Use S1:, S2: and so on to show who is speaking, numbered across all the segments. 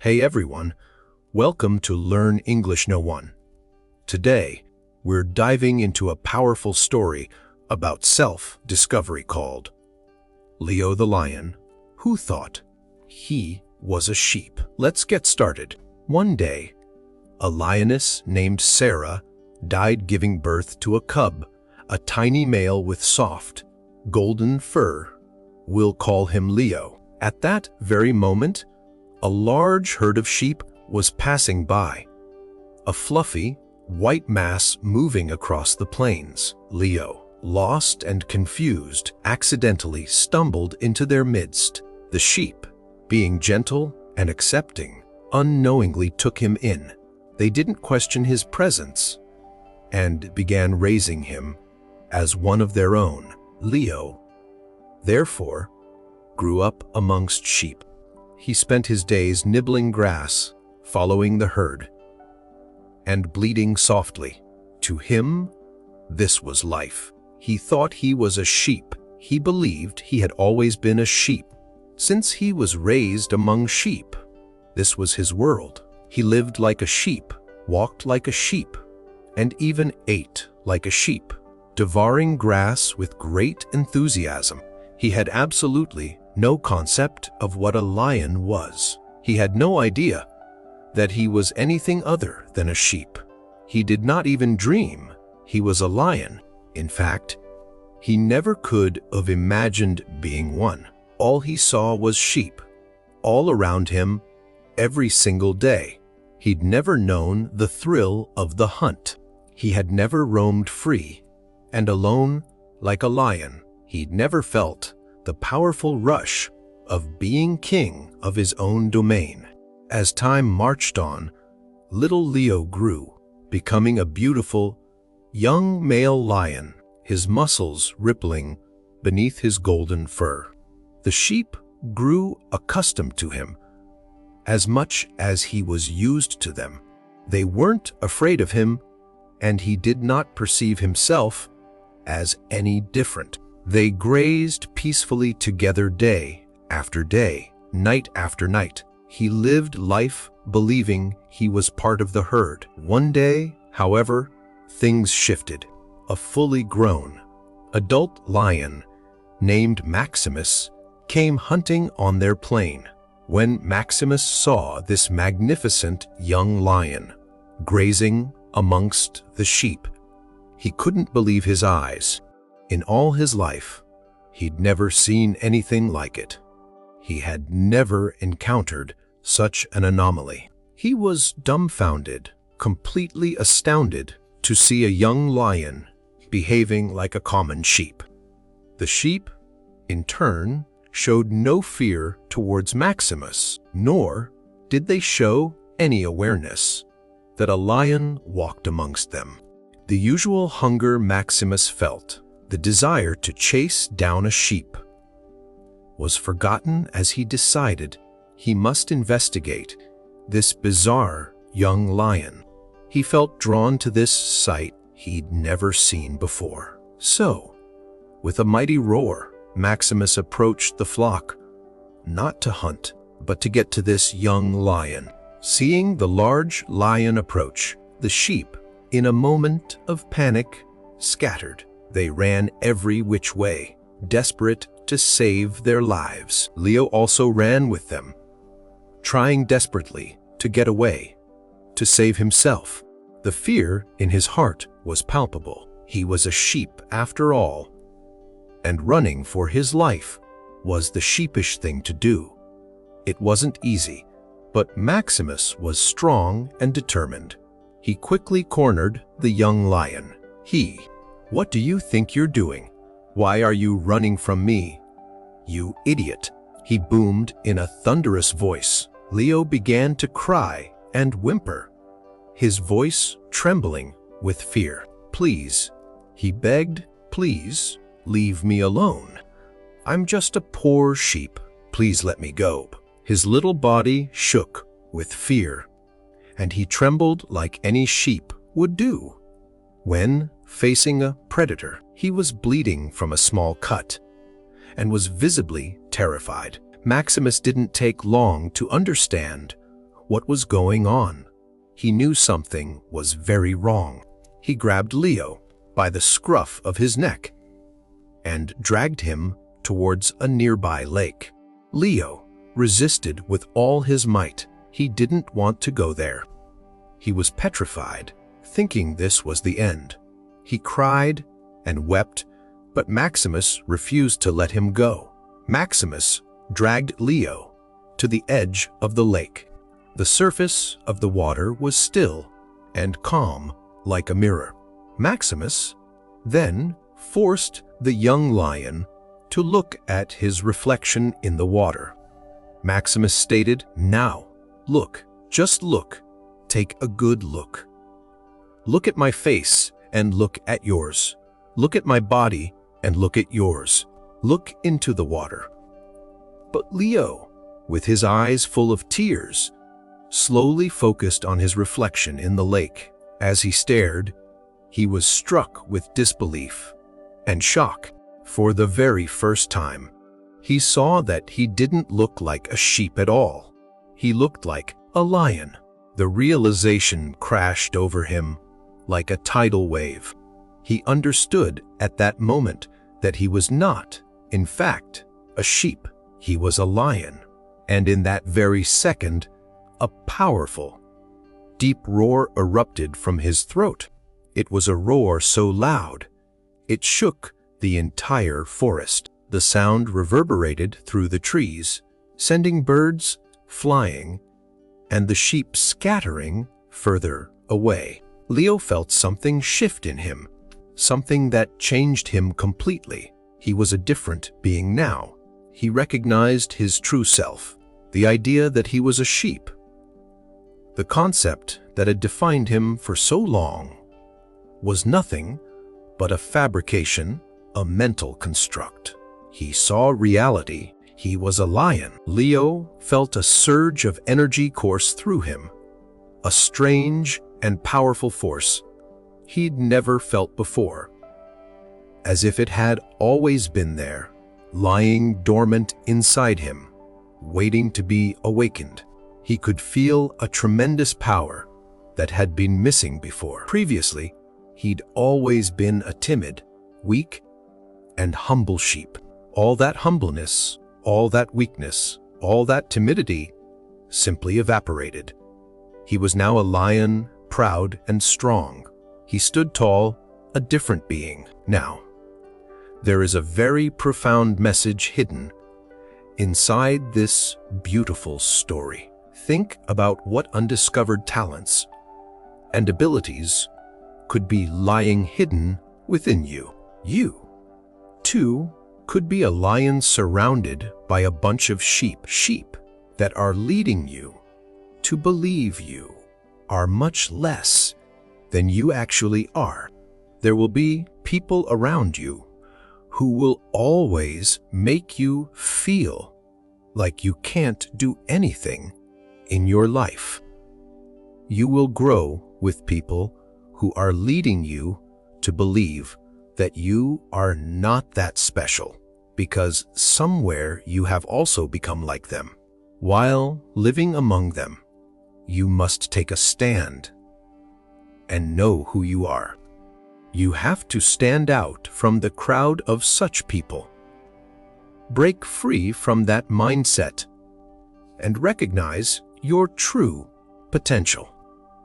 S1: Hey everyone, welcome to Learn English No. 1. Today, we're diving into a powerful story about self-discovery called Leo the Lion, who thought he was a sheep. Let's get started. One day, a lioness named Sarah died giving birth to a cub, a tiny male with soft, golden fur. We'll call him Leo. At that very moment, a large herd of sheep was passing by, a fluffy, white mass moving across the plains. Leo, lost and confused, accidentally stumbled into their midst. The sheep, being gentle and accepting, unknowingly took him in. They didn't question his presence and began raising him as one of their own. Leo, therefore, grew up amongst sheep. He spent his days nibbling grass, following the herd, and bleating softly. To him, this was life. He thought he was a sheep. He believed he had always been a sheep. Since he was raised among sheep, this was his world. He lived like a sheep, walked like a sheep, and even ate like a sheep, devouring grass with great enthusiasm. He had absolutely no concept of what a lion was. He had no idea that he was anything other than a sheep. He did not even dream he was a lion. In fact, he never could have imagined being one. All he saw was sheep, all around him, every single day. He'd never known the thrill of the hunt. He had never roamed free and alone like a lion. He'd never felt the powerful rush of being king of his own domain. As time marched on, little Leo grew, becoming a beautiful, young male lion, his muscles rippling beneath his golden fur. The sheep grew accustomed to him as much as he was used to them. They weren't afraid of him, and he did not perceive himself as any different. They grazed peacefully together day after day, night after night. He lived life believing he was part of the herd. One day, however, things shifted. A fully grown, adult lion named Maximus came hunting on their plain. When Maximus saw this magnificent young lion grazing amongst the sheep, he couldn't believe his eyes. In all his life, he'd never seen anything like it. He had never encountered such an anomaly. He was dumbfounded, completely astounded to see a young lion behaving like a common sheep. The sheep, in turn, showed no fear towards Maximus, nor did they show any awareness that a lion walked amongst them. The usual hunger Maximus felt, the desire to chase down a sheep, was forgotten as he decided he must investigate this bizarre young lion. He felt drawn to this sight he'd never seen before. So, with a mighty roar, Maximus approached the flock, not to hunt, but to get to this young lion. Seeing the large lion approach, the sheep, in a moment of panic, scattered. They ran every which way, desperate to save their lives. Leo also ran with them, trying desperately to get away, to save himself. The fear in his heart was palpable. He was a sheep after all, and running for his life was the sheepish thing to do. It wasn't easy, but Maximus was strong and determined. He quickly cornered the young lion. "What do you think you're doing? Why are you running from me? You idiot!" he boomed in a thunderous voice. Leo began to cry and whimper, his voice trembling with fear. "Please," he begged, "please, leave me alone. I'm just a poor sheep. Please let me go." His little body shook with fear, and he trembled like any sheep would do when facing a predator. He was bleeding from a small cut and was visibly terrified. Maximus didn't take long to understand what was going on. He knew something was very wrong. He grabbed Leo by the scruff of his neck and dragged him towards a nearby lake. Leo resisted with all his might. He didn't want to go there. He was petrified, thinking this was the end. He cried and wept, but Maximus refused to let him go. Maximus dragged Leo to the edge of the lake. The surface of the water was still and calm like a mirror. Maximus then forced the young lion to look at his reflection in the water. Maximus stated, "Now, look, just look, take a good look. Look at my face and look at yours. Look at my body and look at yours. Look into the water." But Leo, with his eyes full of tears, slowly focused on his reflection in the lake. As he stared, he was struck with disbelief and shock. For the very first time, he saw that he didn't look like a sheep at all. He looked like a lion. The realization crashed over him like a tidal wave. He understood at that moment that he was not, in fact, a sheep. He was a lion. And in that very second, a powerful, deep roar erupted from his throat. It was a roar so loud, it shook the entire forest. The sound reverberated through the trees, sending birds flying and the sheep scattering further away. Leo felt something shift in him, something that changed him completely. He was a different being now. He recognized his true self, the idea that he was a sheep. The concept that had defined him for so long was nothing but a fabrication, a mental construct. He saw reality. He was a lion. Leo felt a surge of energy course through him, a strange and powerful force he'd never felt before, as if it had always been there, lying dormant inside him, waiting to be awakened. He could feel a tremendous power that had been missing before. Previously, he'd always been a timid, weak, and humble sheep. All that humbleness, all that weakness, all that timidity simply evaporated. He was now a lion, proud and strong. He stood tall, a different being. Now, there is a very profound message hidden inside this beautiful story. Think about what undiscovered talents and abilities could be lying hidden within you. You, too, could be a lion surrounded by a bunch of sheep that are leading you to believe you are much less than you actually are. There will be people around you who will always make you feel like you can't do anything in your life. You will grow with people who are leading you to believe that you are not that special, because somewhere you have also become like them. While living among them, you must take a stand and know who you are. You have to stand out from the crowd of such people. Break free from that mindset and recognize your true potential.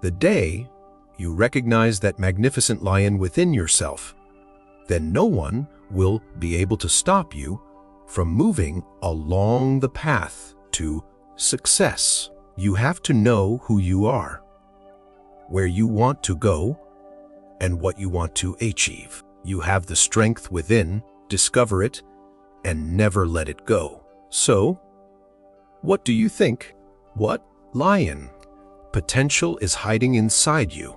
S1: The day you recognize that magnificent lion within yourself, then no one will be able to stop you from moving along the path to success. You have to know who you are, where you want to go, and what you want to achieve. You have the strength within, discover it, and never let it go. So, what do you think? What lion potential is hiding inside you?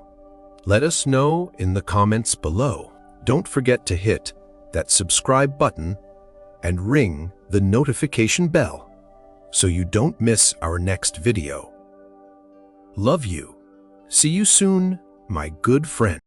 S1: Let us know in the comments below. Don't forget to hit that subscribe button and ring the notification bell so you don't miss our next video. Love you. See you soon, my good friend.